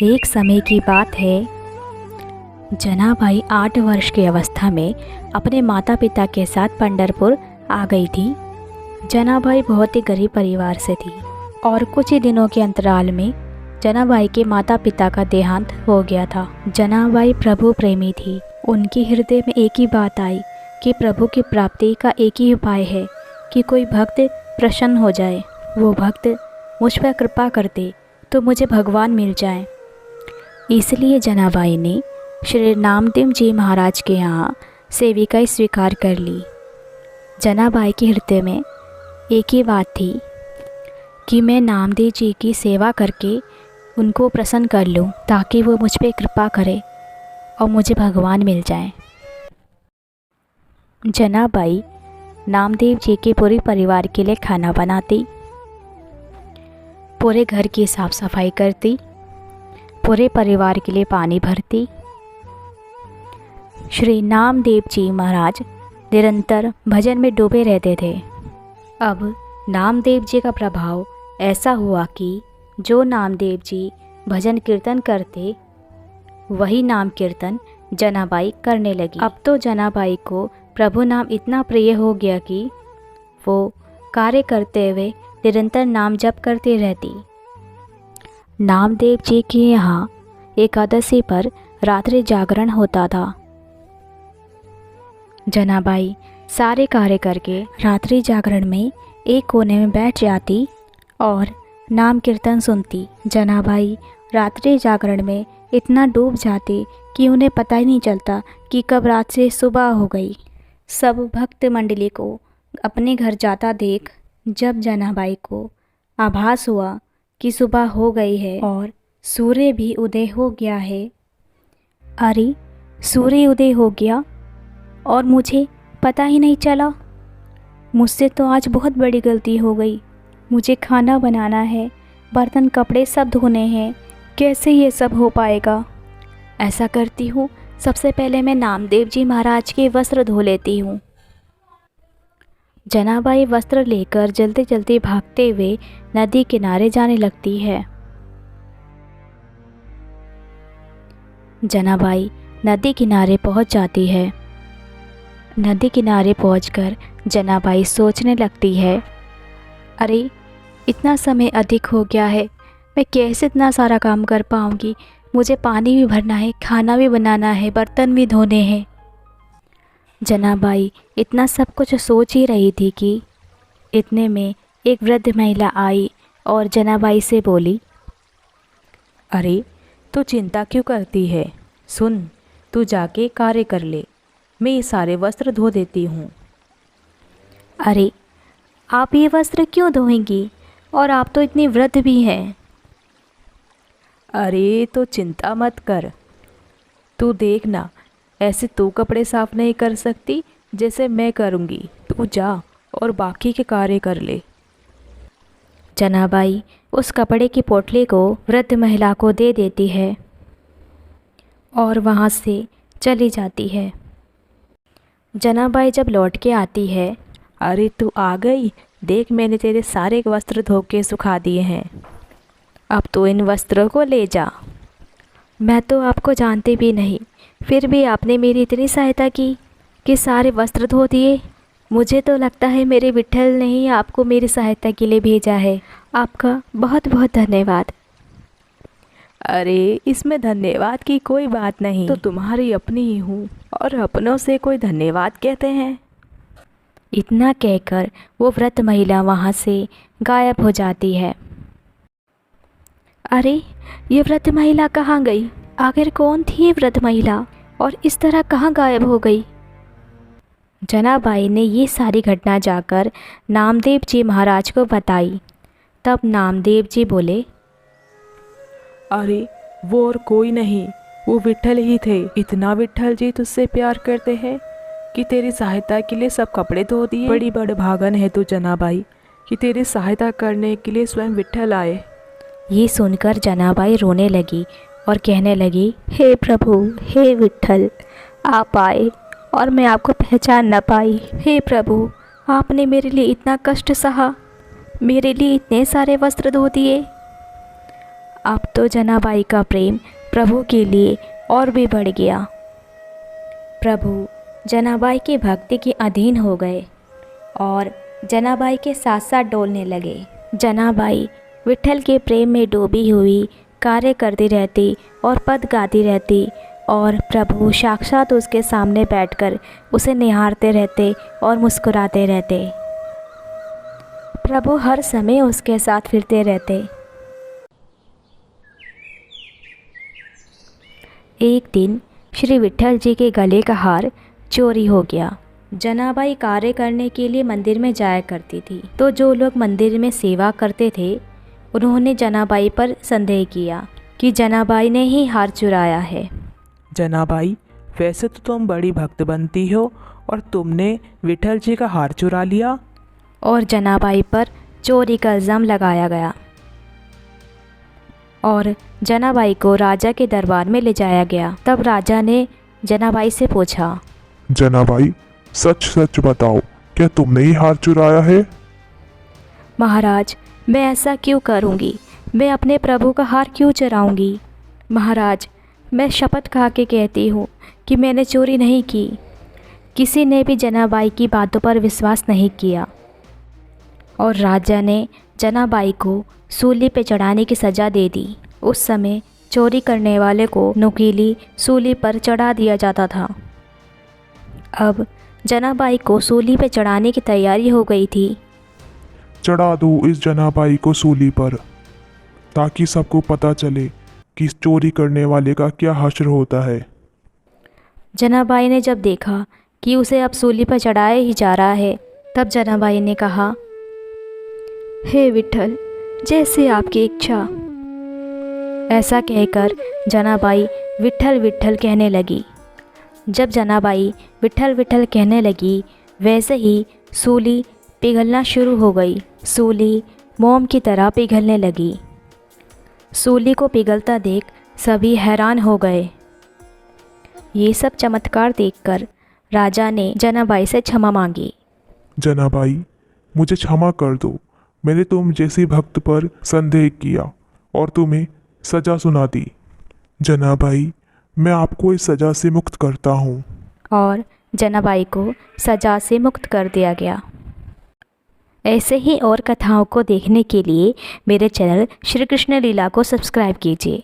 एक समय की बात है, जनाबाई 8 वर्ष की अवस्था में अपने माता पिता के साथ पंढरपुर आ गई थी। जनाबाई बहुत ही गरीब परिवार से थी और कुछ ही दिनों के अंतराल में जनाबाई के माता पिता का देहांत हो गया था। जनाबाई प्रभु प्रेमी थी। उनके हृदय में एक ही बात आई कि प्रभु की प्राप्ति का एक ही उपाय है कि कोई भक्त प्रसन्न हो जाए, वो भक्त मुझ पर कृपा कर दे तो मुझे भगवान मिल जाए। इसलिए जनाबाई ने श्री नामदेव जी महाराज के यहाँ सेविकाई स्वीकार कर ली। जनाबाई के हृदय में एक ही बात थी कि मैं नामदेव जी की सेवा करके उनको प्रसन्न कर लूं ताकि वो मुझ पे कृपा करे और मुझे भगवान मिल जाए। जनाबाई नामदेव जी के पूरे परिवार के लिए खाना बनाती, पूरे घर की साफ सफाई करती, पूरे परिवार के लिए पानी भरती। श्री नामदेव जी महाराज निरंतर भजन में डूबे रहते थे। अब नामदेव जी का प्रभाव ऐसा हुआ कि जो नामदेव जी भजन कीर्तन करते वही नाम कीर्तन जनाबाई करने लगी। अब तो जनाबाई को प्रभु नाम इतना प्रिय हो गया कि वो कार्य करते हुए निरंतर नाम जप करती रहती। नामदेव जी के यहाँ एकादशी पर रात्रि जागरण होता था। जनाबाई सारे कार्य करके रात्रि जागरण में एक कोने में बैठ जाती और नाम कीर्तन सुनती। जनाबाई रात्रि जागरण में इतना डूब जाती कि उन्हें पता ही नहीं चलता कि कब रात से सुबह हो गई। सब भक्त मंडली को अपने घर जाता देख जब जनाबाई को आभास हुआ कि सुबह हो गई है और सूर्य भी उदय हो गया है, अरे सूर्य उदय हो गया और मुझे पता ही नहीं चला। मुझसे तो आज बहुत बड़ी गलती हो गई। मुझे खाना बनाना है, बर्तन कपड़े सब धोने हैं, कैसे ये सब हो पाएगा। ऐसा करती हूँ, सबसे पहले मैं नामदेव जी महाराज के वस्त्र धो लेती हूँ। जनाबाई वस्त्र लेकर जल्दी जल्दी भागते हुए नदी किनारे जाने लगती है। जनाबाई नदी किनारे पहुँच जाती है। नदी किनारे पहुंचकर जनाबाई सोचने लगती है, अरे इतना समय अधिक हो गया है, मैं कैसे इतना सारा काम कर पाऊंगी। मुझे पानी भी भरना है, खाना भी बनाना है, बर्तन भी धोने हैं। जनाबाई इतना सब कुछ सोच ही रही थी कि इतने में एक वृद्ध महिला आई और जनाबाई से बोली, अरे तू चिंता क्यों करती है, सुन तू जाके कार्य कर ले, मैं ये सारे वस्त्र धो देती हूँ। अरे आप ये वस्त्र क्यों धोएंगी, और आप तो इतनी वृद्ध भी हैं। अरे तो चिंता मत कर, तू देखना ऐसे तू कपड़े साफ नहीं कर सकती जैसे मैं करूँगी। तू जा और बाकी के कार्य कर ले। जनाबाई उस कपड़े की पोटली को वृद्ध महिला को दे देती है और वहाँ से चली जाती है। जनाबाई जब लौट के आती है, अरे तू आ गई, देख मैंने तेरे सारे वस्त्र धो के सुखा दिए हैं, अब तो इन वस्त्रों को ले जा। मैं तो आपको जानती भी नहीं, फिर भी आपने मेरी इतनी सहायता की कि सारे वस्त्र धो दिए। मुझे तो लगता है मेरे विठ्ठल ने ही आपको मेरी सहायता के लिए भेजा है। आपका बहुत बहुत धन्यवाद। अरे इसमें धन्यवाद की कोई बात नहीं, तो तुम्हारी अपनी ही हूँ और अपनों से कोई धन्यवाद कहते हैं। इतना कहकर वो वृद्ध महिला वहाँ से गायब हो जाती है। अरे ये वृद्ध महिला कहाँ गई? आखिर कौन थी ये वृद्ध महिला और इस तरह कहाँ गायब हो गई? जनाबाई ने ये सारी घटना जाकर नामदेव जी महाराज को बताई। तब नामदेव जी बोले, अरे वो और कोई नहीं, वो विट्ठल ही थे। इतना विट्ठल जी तुझसे प्यार करते हैं कि तेरी सहायता के लिए सब कपड़े धो दिए। बड़ी बड़भागन है तू जनाबाई कि तेरी सहायता करने के लिए स्वयं विट्ठल आए। ये सुनकर जनाबाई रोने लगी और कहने लगी, हे प्रभु, हे विट्ठल, आप आए और मैं आपको पहचान न पाई। हे प्रभु, आपने मेरे लिए इतना कष्ट सहा, मेरे लिए इतने सारे वस्त्र धो दिए। अब तो जनाबाई का प्रेम प्रभु के लिए और भी बढ़ गया। प्रभु जनाबाई की भक्ति के अधीन हो गए और जनाबाई के साथ साथ डोलने लगे। जनाबाई विट्ठल के प्रेम में डूबी हुई कार्य करती रहती और पद गाती रहती और प्रभु साक्षात उसके सामने बैठकर उसे निहारते रहते और मुस्कुराते रहते। प्रभु हर समय उसके साथ फिरते रहते। एक दिन श्री विट्ठल जी के गले का हार चोरी हो गया। जनाबाई कार्य करने के लिए मंदिर में जाया करती थी, तो जो लोग मंदिर में सेवा करते थे उन्होंने जनाबाई पर संदेह किया कि जनाबाई ने ही हार चुराया है। जनाबाई, वैसे तो तुम बड़ी भक्त बनती हो और तुमने विट्ठल जी का हार चुरा लिया। और जनाबाई पर चोरी का इल्ज़ाम लगाया गया और जनाबाई को राजा के दरबार में ले जाया गया। तब राजा ने जनाबाई से पूछा, जनाबाई, सच सच बताओ, क्या तुमने ही हार चुराया है? महाराज, मैं ऐसा क्यों करूँगी? मैं अपने प्रभु का हार क्यों चुराऊँगी? महाराज, मैं शपथ खा के कहती हूँ कि मैंने चोरी नहीं की। किसी ने भी जनाबाई की बातों पर विश्वास नहीं किया और राजा ने जनाबाई को सूली पे चढ़ाने की सज़ा दे दी। उस समय चोरी करने वाले को नुकीली सूली पर चढ़ा दिया जाता था। अब जनाबाई को सूली पे चढ़ाने की तैयारी हो गई थी। चढ़ा दो इस जनाबाई को सूली पर, ताकि सबको पता चले कि इस चोरी करने वाले का क्या हश्र होता है। जनाबाई ने जब देखा कि उसे अब सूली पर चढ़ाया ही जा रहा है, तब जनाबाई ने कहा, हे विट्ठल, जैसे आपकी इच्छा। ऐसा कहकर जनाबाई विट्ठल विट्ठल कहने लगी। जब जनाबाई विट्ठल विट्ठल कहने लगी, वैसे ही सूली पिघलना शुरू हो गई। सूली मोम की तरह पिघलने लगी। सूली को पिघलता देख सभी हैरान हो गए। ये सब चमत्कार देखकर राजा ने जनाबाई से क्षमा मांगी। जनाबाई, मुझे क्षमा कर दो। मैंने तुम जैसी भक्त पर संदेह किया और तुम्हें सजा सुना दी। जनाबाई, मैं आपको इस सज़ा से मुक्त करता हूँ। और जनाबाई को सज़ा से मुक्त कर दिया गया। ऐसे ही और कथाओं को देखने के लिए मेरे चैनल श्री कृष्ण लीला को सब्सक्राइब कीजिए।